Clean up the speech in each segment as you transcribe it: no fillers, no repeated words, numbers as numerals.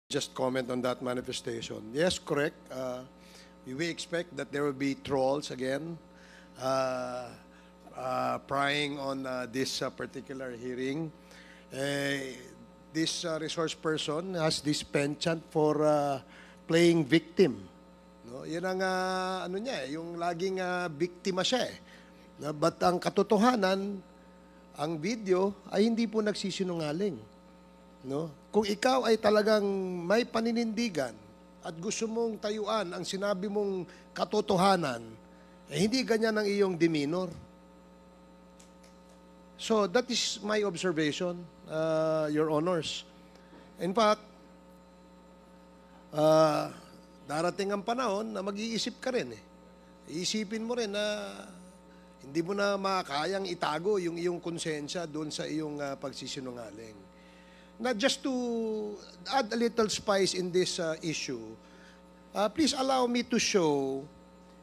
just comment on that manifestation. Yes, correct. We expect that there will be trolls again prying on this particular hearing. This resource person has this penchant for playing victim. No? Yan ang ano niya, yung laging biktima siya eh. But ang katotohanan, ang video ay hindi po nagsisinungaling. No? Kung ikaw ay talagang may paninindigan at gusto mong tayuan ang sinabi mong katotohanan, eh hindi ganyan ang iyong demeanor. So that is my observation, Your Honors. In fact, darating ang panahon na mag-iisip ka rin eh. Iisipin mo rin na hindi mo na makakayang itago yung iyong konsensya doon sa iyong pagsisinungaling. Not just to add a little spice in this issue, please allow me to show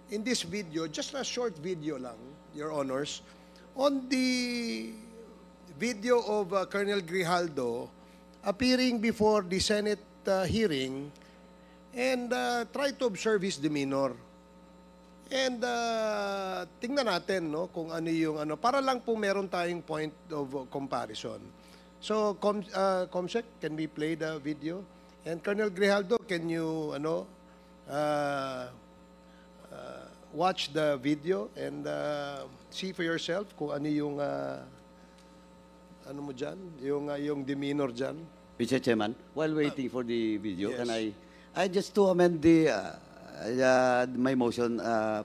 in this video, just a short video lang, Your Honors, on the video of Colonel Grijaldo appearing before the Senate hearing and try to observe his demeanor. And tingnan natin no, kung ano yung ano, para lang po meron tayong point of comparison. So, Comsec, can we play the video? And Colonel Grijaldo, can you watch the video and see for yourself kung ano yung ano mo dyan, yung demeanor dyan? Mr. Chairman, while waiting for the video, yes. can I just to amend the my motion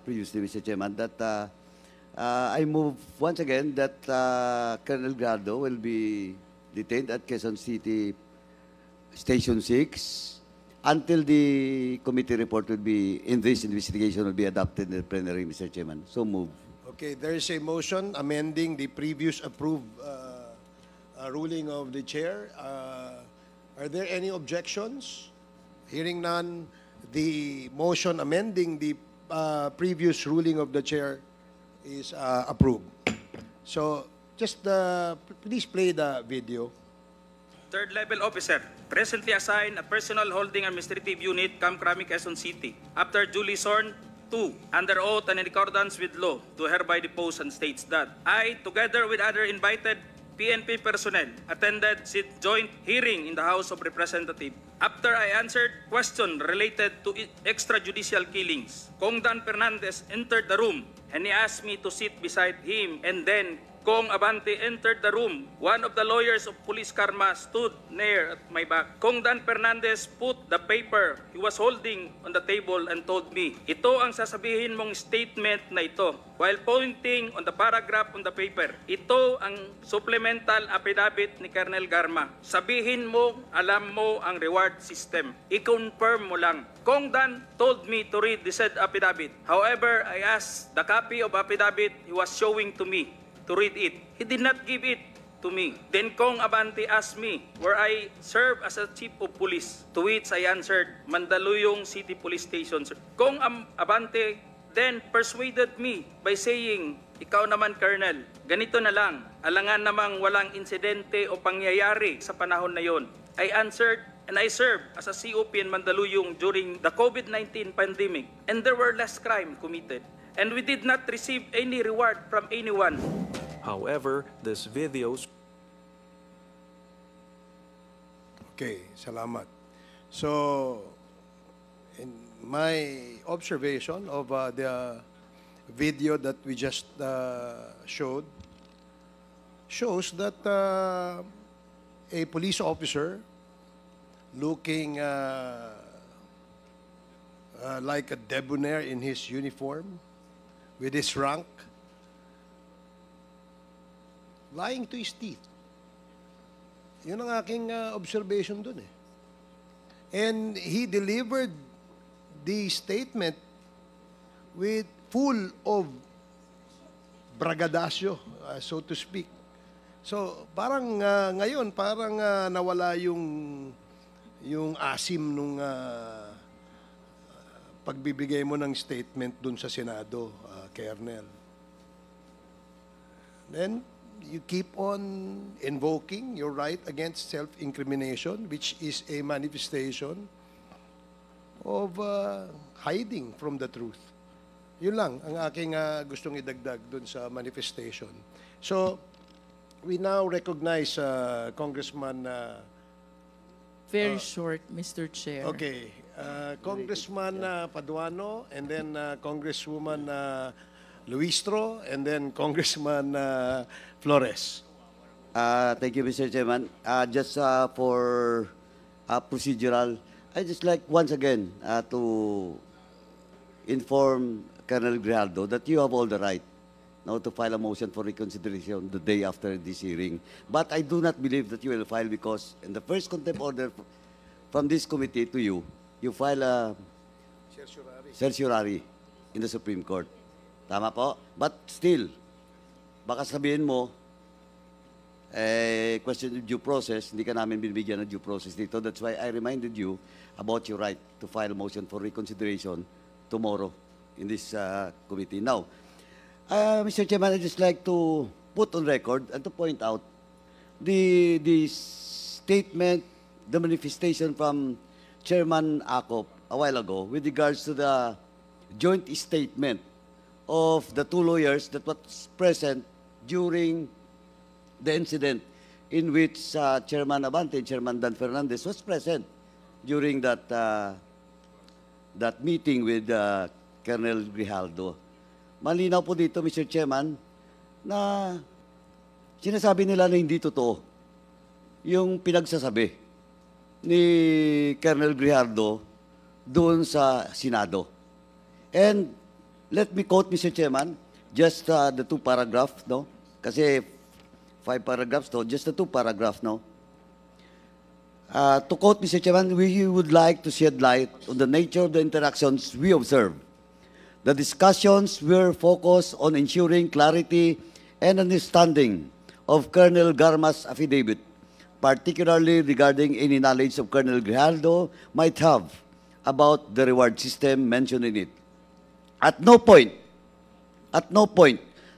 previously, Mr. Chairman, that I move once again that Colonel Grijaldo will be detained at Quezon City Station 6 until the committee report will be, in this investigation, will be adopted in the plenary, Mr. Chairman. So move. Okay, there is a motion amending the previous approved ruling of the chair. Are there any objections? Hearing none, the motion amending the previous ruling of the chair is approved. So, just please play the video. Third level officer, presently assigned a personal holding administrative unit, Camp Crame, Quezon City. After duly sworn to, under oath and in accordance with law, do hereby depose and states that I, together with other invited PNP personnel, attended joint hearing in the House of Representatives. After I answered questions related to extrajudicial killings, Kong Dan Fernandez entered the room and he asked me to sit beside him, and then Kong Abante entered the room. One of the lawyers of Police Karma stood near at my back. Kong Dan Fernandez put the paper he was holding on the table and told me, ito ang sasabihin mong statement na ito. While pointing on the paragraph on the paper, ito ang supplemental affidavit ni Colonel Garma. Sabihin mo, alam mo ang reward system. I-confirm mo lang. Kong Dan told me to read the said affidavit. However, I asked the copy of affidavit he was showing to me to read it. He did not give it to me. Then Kong Abante asked me where I serve as a chief of police, to which I answered, Mandaluyong City Police Station. Kong Abante then persuaded me by saying, ikaw naman, Colonel, ganito na lang, alangan namang walang insidente o pangyayari sa panahon na yon. I answered, and I served as a COP in Mandaluyong during the COVID-19 pandemic, and there were less crime committed, and we did not receive any reward from anyone. However, this video... Okay, salamat. So, in my observation of the video that we just showed, shows that a police officer looking like a debonair in his uniform, with his rank, lying to his teeth. Yun ang aking observation dun eh. And he delivered the statement with full of bragadasyo, so to speak. So, parang ngayon, parang nawala yung asim nung pagbibigay mo ng statement dun sa Senado, Colonel. Then, you keep on invoking your right against self-incrimination, which is a manifestation of hiding from the truth. Yun lang ang aking gustong idagdag dun sa manifestation. So, we now recognize Congressman... Very short, Mr. Chair. okay, Congressman Paduano, and then Congresswoman Luistro, and then Congressman Flores. Thank you, Mr. Chairman. Just for procedural, I just like once again to inform Colonel Grijaldo that you have all the right now to file a motion for reconsideration the day after this hearing. But I do not believe that you will file because in the first contempt order from this committee to you, you file a certiorari in the Supreme Court. Tama po? But still, baka sabihin mo, question of due process, hindi ka namin binibigyan ng due process dito. That's why I reminded you about your right to file a motion for reconsideration tomorrow in this committee. Now, Mr. Chairman, I'd just like to put on record and to point out the statement, the manifestation from Chairman Acop a while ago with regards to the joint statement of the two lawyers that was present during the incident in which Chairman Abante and Chairman Dan Fernandez was present during that meeting with Colonel Grijaldo. Malinaw po dito, Mr. Chairman, na sinasabi nila na hindi totoo yung pinagsasabi ni Colonel Grijaldo doon sa Senado. And let me quote, Mr. Chairman, just the two paragraphs, no? Kasi 5 paragraphs, no? Just the 2 paragraphs, no? To quote, Mr. Chairman, we would like to shed light on the nature of the interactions we observed. The discussions were focused on ensuring clarity and understanding of Colonel Garma's affidavit, particularly regarding any knowledge of Colonel Grijaldo might have about the reward system mentioned in it. At no point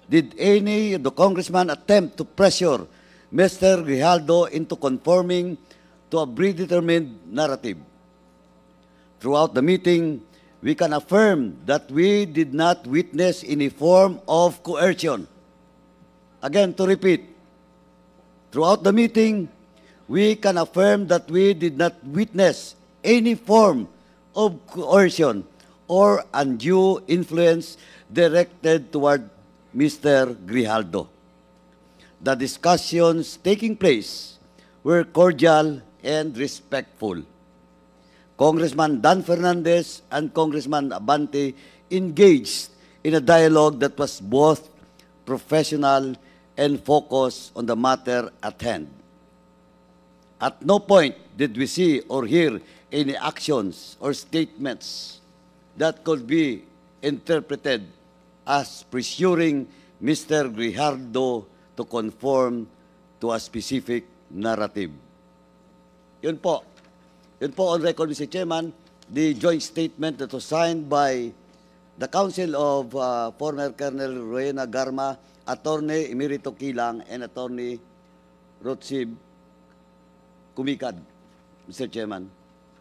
did any of the congressman attempt to pressure Mr. Grijaldo into conforming to a predetermined narrative. Throughout the meeting, we can affirm that we did not witness any form of coercion. Again, to repeat, throughout the meeting, we can affirm that we did not witness any form of coercion or undue influence directed toward Mr. Grijaldo. The discussions taking place were cordial and respectful. Congressman Dan Fernandez and Congressman Abante engaged in a dialogue that was both professional and focused on the matter at hand. At no point did we see or hear any actions or statements that could be interpreted as pressuring Mr. Grijaldo to conform to a specific narrative. Yun po on record, Mr. Chairman, the joint statement that was signed by the Council of former Colonel Rowena Garma, Attorney Emerito Kilang, and Attorney Rotsib Kumikad, Mr. Chairman.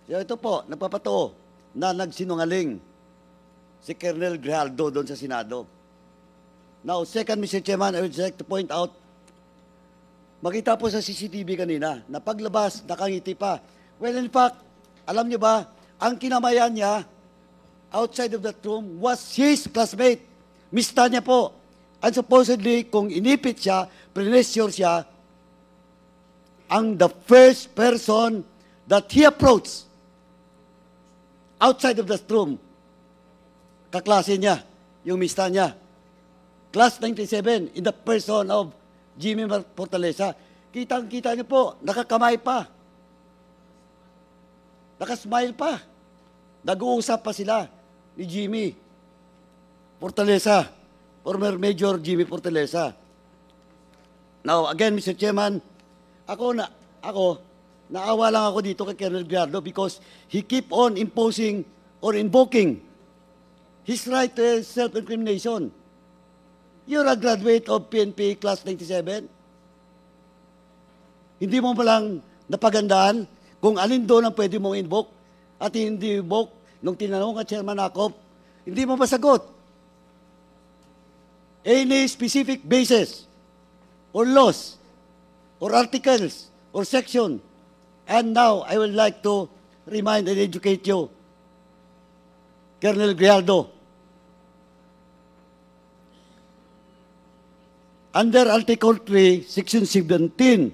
So ito po, nagpapatoo na nagsinungaling si Colonel Grijaldo doon sa Senado. Now, second, Mr. Chairman, I would like to point out, makita po sa CCTV kanina, na paglabas, nakangiti pa. Well, in fact, alam niyo ba, ang kinamayan niya outside of that room was his classmate. Mista niya po. And supposedly, kung inipit siya, pressure siya, ang the first person that he approached outside of that room, kaklase niya, yung mista niya. Class 97, in the person of Jimmy Fortaleza. Kitang-kita niyo po, nakakamay pa. Nakasmile pa. Nag-uusap pa sila ni Jimmy Fortaleza, former Major Jimmy Fortaleza. Now, again, Mr. Chairman, naawa lang ako dito kay Colonel Grijaldo because he keep on imposing or invoking his right to self-incrimination. You're a graduate of PNP Class 97. Hindi mo palang napagandaan kung alin doon ang pwede mong invoke at hindi invoke nung tinanong at Chairman Acop, hindi mo masagot. Any specific basis or laws or articles or section. And now, I would like to remind and educate you, Colonel Grijaldo. Under Article 3, Section 17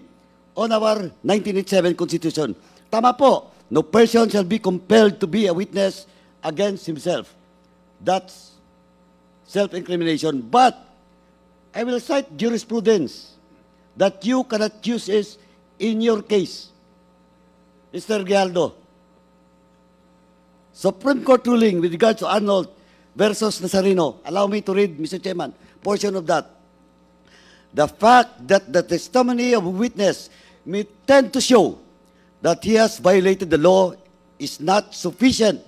on our 1987 Constitution, tama po, no person shall be compelled to be a witness against himself. That's self-incrimination. But I will cite jurisprudence that you cannot use it in your case. Mr. Grijaldo, Supreme Court ruling with regards to Arnold versus Nazareno. Allow me to read, Mr. Chairman, portion of that. The fact that the testimony of a witness may tend to show that he has violated the law is not sufficient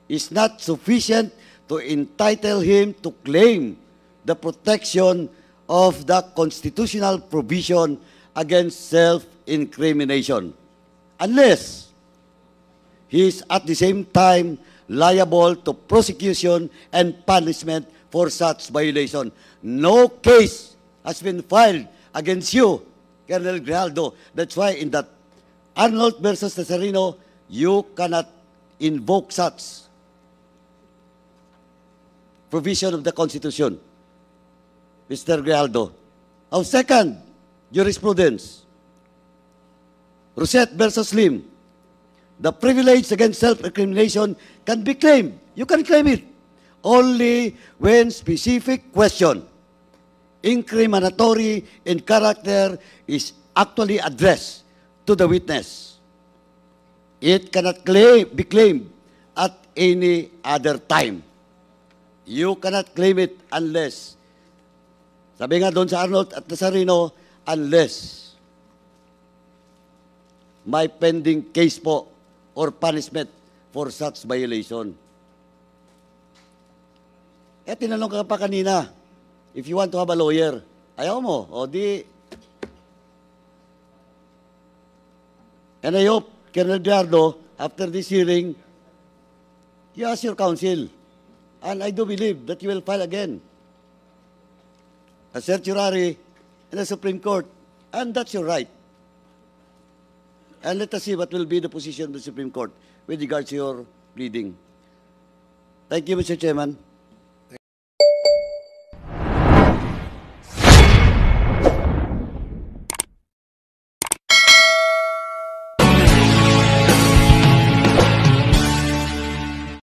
to entitle him to claim the protection of the constitutional provision against self-incrimination, unless he is at the same time liable to prosecution and punishment for such violation. No case has been filed against you, Colonel Grijaldo. That's why in that Arnold versus Nazareno, you cannot invoke such provision of the Constitution, Mr. Grijaldo. Our second jurisprudence, Rosette versus Lim. The privilege against self-incrimination can be claimed. You can claim it only when specific question, incriminatory in character, is actually addressed to the witness. It cannot be claimed at any other time. You cannot claim it unless, sabi nga doon sa Arnold at Nazareno, unless may pending case po or punishment for such violation. Eh, tinanong ka pa kanina, if you want to have a lawyer, ayaw mo, o di. And I hope, Colonel Grijaldo, after this hearing, you ask your counsel, and I do believe that you will file again a certiorari in the Supreme Court, and that's your right. And let us see what will be the position of the Supreme Court with regards to your pleading. Thank you, Mr. Chairman.